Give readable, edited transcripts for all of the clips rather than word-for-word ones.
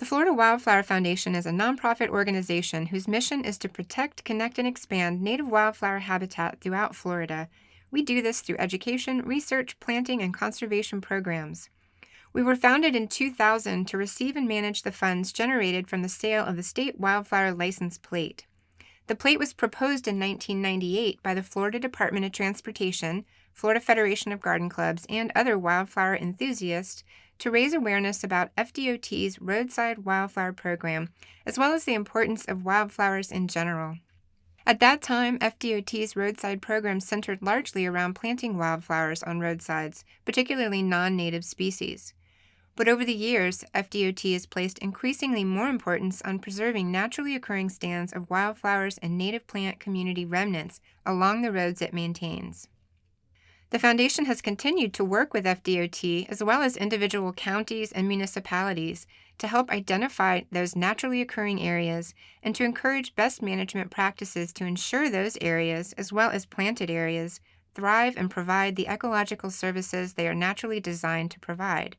The Florida Wildflower Foundation is a nonprofit organization whose mission is to protect, connect, and expand native wildflower habitat throughout Florida. We do this through education, research, planting, and conservation programs. We were founded in 2000 to receive and manage the funds generated from the sale of the state wildflower license plate. The plate was proposed in 1998 by the Florida Department of Transportation, Florida Federation of Garden Clubs, and other wildflower enthusiasts to raise awareness about FDOT's roadside wildflower program, as well as the importance of wildflowers in general. At that time, FDOT's roadside program centered largely around planting wildflowers on roadsides, particularly non-native species. But over the years, FDOT has placed increasingly more importance on preserving naturally occurring stands of wildflowers and native plant community remnants along the roads it maintains. The Foundation has continued to work with FDOT as well as individual counties and municipalities to help identify those naturally occurring areas and to encourage best management practices to ensure those areas, as well as planted areas, thrive and provide the ecological services they are naturally designed to provide.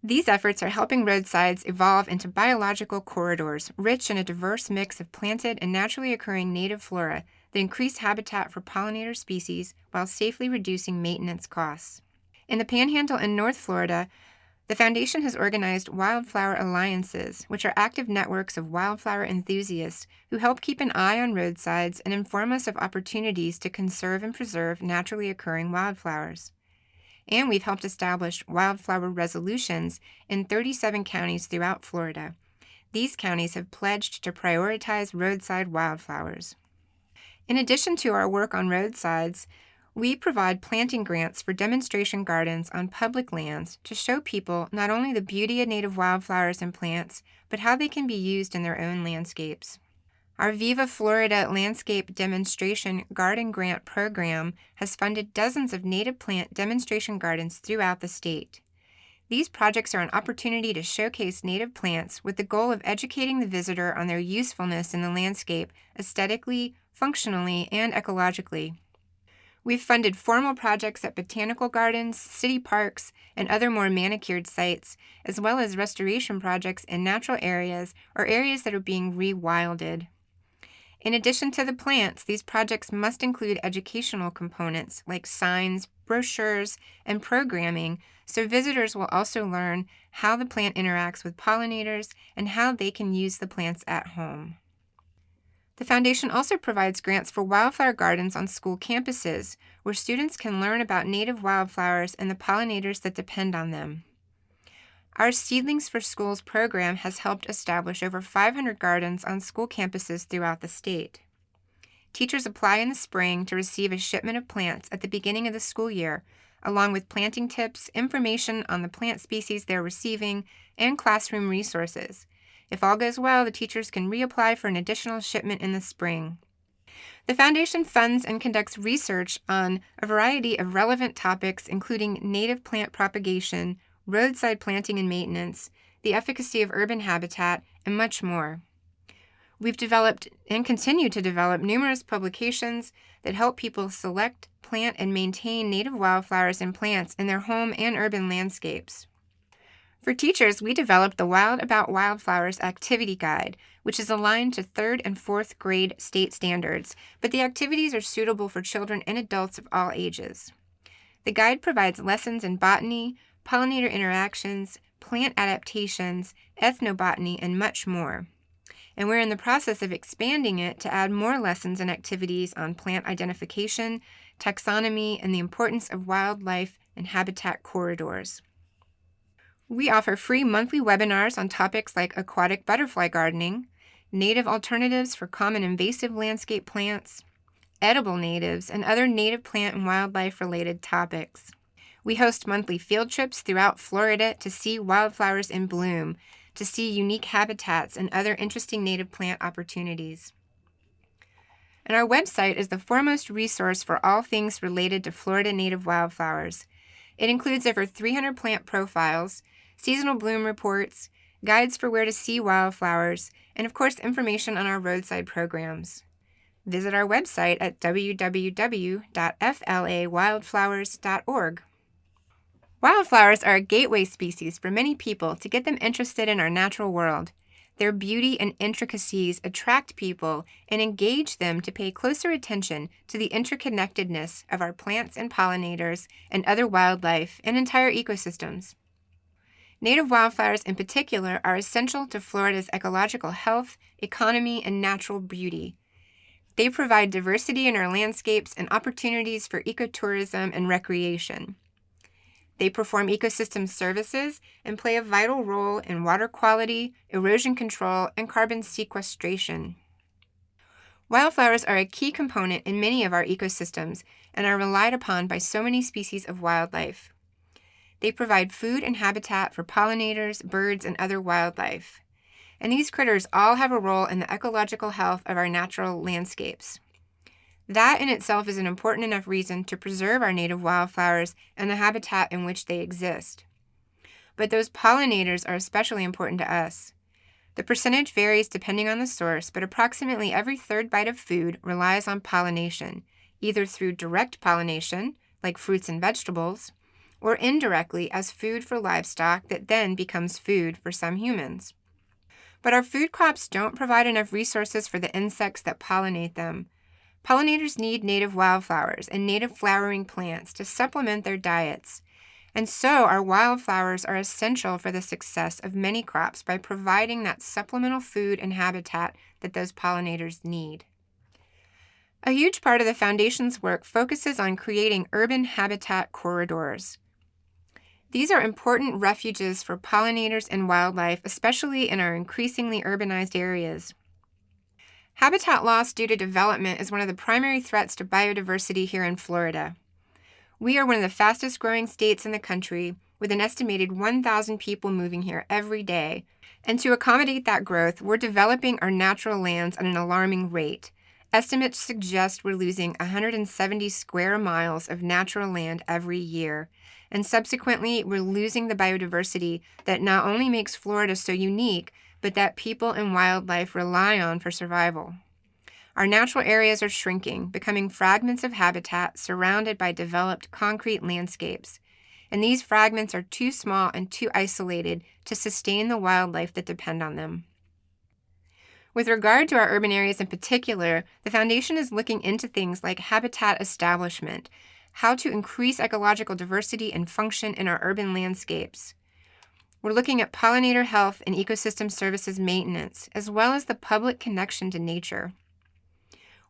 These efforts are helping roadsides evolve into biological corridors, rich in a diverse mix of planted and naturally occurring native flora that increase habitat for pollinator species while safely reducing maintenance costs. In the Panhandle and North Florida, the Foundation has organized wildflower alliances, which are active networks of wildflower enthusiasts who help keep an eye on roadsides and inform us of opportunities to conserve and preserve naturally occurring wildflowers. And we've helped establish wildflower resolutions in 37 counties throughout Florida. These counties have pledged to prioritize roadside wildflowers. In addition to our work on roadsides, we provide planting grants for demonstration gardens on public lands to show people not only the beauty of native wildflowers and plants, but how they can be used in their own landscapes. Our Viva Florida Landscape Demonstration Garden Grant Program has funded dozens of native plant demonstration gardens throughout the state. These projects are an opportunity to showcase native plants with the goal of educating the visitor on their usefulness in the landscape aesthetically, functionally, and ecologically. We've funded formal projects at botanical gardens, city parks, and other more manicured sites, as well as restoration projects in natural areas or areas that are being rewilded. In addition to the plants, these projects must include educational components like signs, brochures, and programming, so visitors will also learn how the plant interacts with pollinators and how they can use the plants at home. The Foundation also provides grants for wildflower gardens on school campuses, where students can learn about native wildflowers and the pollinators that depend on them. Our Seedlings for Schools program has helped establish over 500 gardens on school campuses throughout the state. Teachers apply in the spring to receive a shipment of plants at the beginning of the school year, along with planting tips, information on the plant species they're receiving, and classroom resources. If all goes well, the teachers can reapply for an additional shipment in the spring. The Foundation funds and conducts research on a variety of relevant topics, including native plant propagation, roadside planting and maintenance, the efficacy of urban habitat, and much more. We've developed and continue to develop numerous publications that help people select, plant, and maintain native wildflowers and plants in their home and urban landscapes. For teachers, we developed the Wild About Wildflowers Activity Guide, which is aligned to 3rd and 4th grade state standards, but the activities are suitable for children and adults of all ages. The guide provides lessons in botany, pollinator interactions, plant adaptations, ethnobotany, and much more. And we're in the process of expanding it to add more lessons and activities on plant identification, taxonomy, and the importance of wildlife and habitat corridors. We offer free monthly webinars on topics like aquatic butterfly gardening, native alternatives for common invasive landscape plants, edible natives, and other native plant and wildlife-related topics. We host monthly field trips throughout Florida to see wildflowers in bloom, to see unique habitats and other interesting native plant opportunities. And our website is the foremost resource for all things related to Florida native wildflowers. It includes over 300 plant profiles, seasonal bloom reports, guides for where to see wildflowers, and of course information on our roadside programs. Visit our website at www.flawildflowers.org. Wildflowers are a gateway species for many people to get them interested in our natural world. Their beauty and intricacies attract people and engage them to pay closer attention to the interconnectedness of our plants and pollinators and other wildlife and entire ecosystems. Native wildflowers in particular are essential to Florida's ecological health, economy, and natural beauty. They provide diversity in our landscapes and opportunities for ecotourism and recreation. They perform ecosystem services and play a vital role in water quality, erosion control, and carbon sequestration. Wildflowers are a key component in many of our ecosystems and are relied upon by so many species of wildlife. They provide food and habitat for pollinators, birds, and other wildlife. And these critters all have a role in the ecological health of our natural landscapes. That in itself is an important enough reason to preserve our native wildflowers and the habitat in which they exist. But those pollinators are especially important to us. The percentage varies depending on the source, but approximately every third bite of food relies on pollination, either through direct pollination, like fruits and vegetables, or indirectly as food for livestock that then becomes food for some humans. But our food crops don't provide enough resources for the insects that pollinate them. Pollinators need native wildflowers and native flowering plants to supplement their diets, and so our wildflowers are essential for the success of many crops by providing that supplemental food and habitat that those pollinators need. A huge part of the Foundation's work focuses on creating urban habitat corridors. These are important refuges for pollinators and wildlife, especially in our increasingly urbanized areas. Habitat loss due to development is one of the primary threats to biodiversity here in Florida. We are one of the fastest growing states in the country, with an estimated 1,000 people moving here every day. And to accommodate that growth, we're developing our natural lands at an alarming rate. Estimates suggest we're losing 170 square miles of natural land every year. And subsequently, we're losing the biodiversity that not only makes Florida so unique, but that people and wildlife rely on for survival. Our natural areas are shrinking, becoming fragments of habitat surrounded by developed concrete landscapes. And these fragments are too small and too isolated to sustain the wildlife that depend on them. With regard to our urban areas in particular, the Foundation is looking into things like habitat establishment, how to increase ecological diversity and function in our urban landscapes. We're looking at pollinator health and ecosystem services maintenance, as well as the public connection to nature.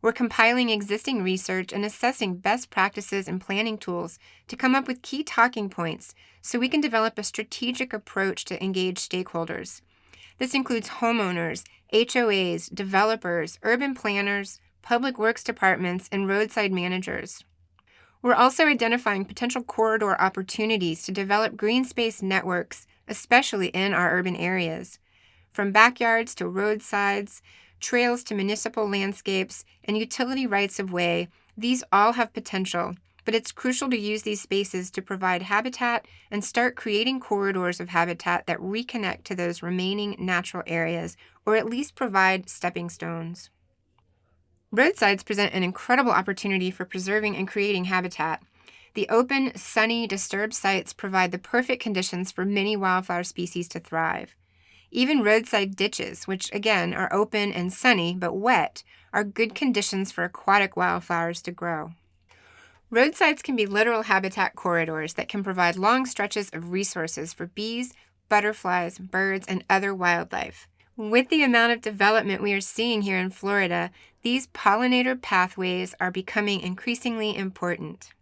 We're compiling existing research and assessing best practices and planning tools to come up with key talking points so we can develop a strategic approach to engage stakeholders. This includes homeowners, HOAs, developers, urban planners, public works departments, and roadside managers. We're also identifying potential corridor opportunities to develop green space networks, especially in our urban areas. From backyards to roadsides, trails to municipal landscapes, and utility rights-of-way, these all have potential, but it's crucial to use these spaces to provide habitat and start creating corridors of habitat that reconnect to those remaining natural areas, or at least provide stepping stones. Roadsides present an incredible opportunity for preserving and creating habitat. The open, sunny, disturbed sites provide the perfect conditions for many wildflower species to thrive. Even roadside ditches, which again are open and sunny but wet, are good conditions for aquatic wildflowers to grow. Roadsides can be literal habitat corridors that can provide long stretches of resources for bees, butterflies, birds, and other wildlife. With the amount of development we are seeing here in Florida, these pollinator pathways are becoming increasingly important.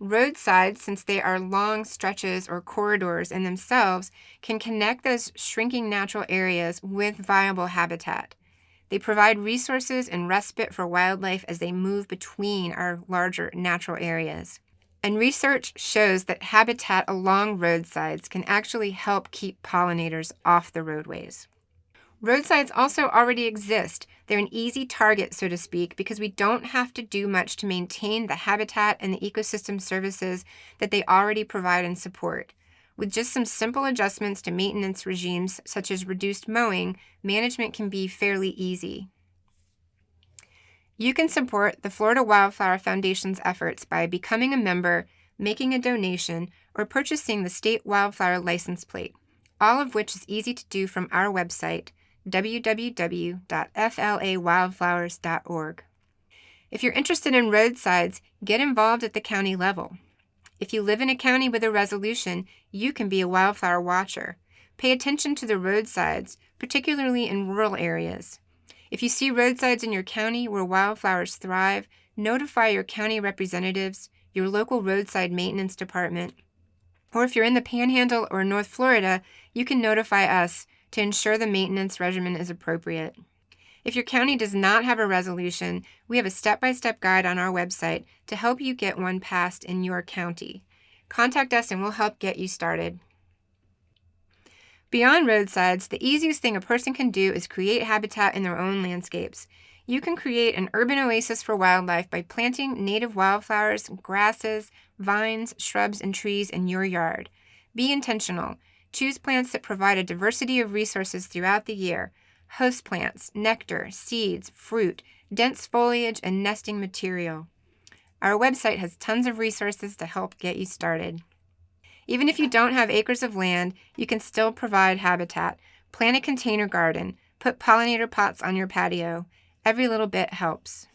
Roadsides, since they are long stretches or corridors in themselves, can connect those shrinking natural areas with viable habitat. They provide resources and respite for wildlife as they move between our larger natural areas. And research shows that habitat along roadsides can actually help keep pollinators off the roadways. Roadsides also already exist. They're an easy target, so to speak, because we don't have to do much to maintain the habitat and the ecosystem services that they already provide and support. With just some simple adjustments to maintenance regimes, such as reduced mowing, management can be fairly easy. You can support the Florida Wildflower Foundation's efforts by becoming a member, making a donation, or purchasing the state wildflower license plate, all of which is easy to do from our website, www.flawildflowers.org. If you're interested in roadsides, get involved at the county level. If you live in a county with a resolution, you can be a wildflower watcher. Pay attention to the roadsides, particularly in rural areas. If you see roadsides in your county where wildflowers thrive, notify your county representatives, your local roadside maintenance department, or if you're in the Panhandle or North Florida, you can notify us to ensure the maintenance regimen is appropriate. If your county does not have a resolution, we have a step-by-step guide on our website to help you get one passed in your county. Contact us and we'll help get you started. Beyond roadsides, the easiest thing a person can do is create habitat in their own landscapes. You can create an urban oasis for wildlife by planting native wildflowers, grasses, vines, shrubs, and trees in your yard. Be intentional. Choose plants that provide a diversity of resources throughout the year: host plants, nectar, seeds, fruit, dense foliage, and nesting material. Our website has tons of resources to help get you started. Even if you don't have acres of land, you can still provide habitat. Plant a container garden. Put pollinator pots on your patio. Every little bit helps.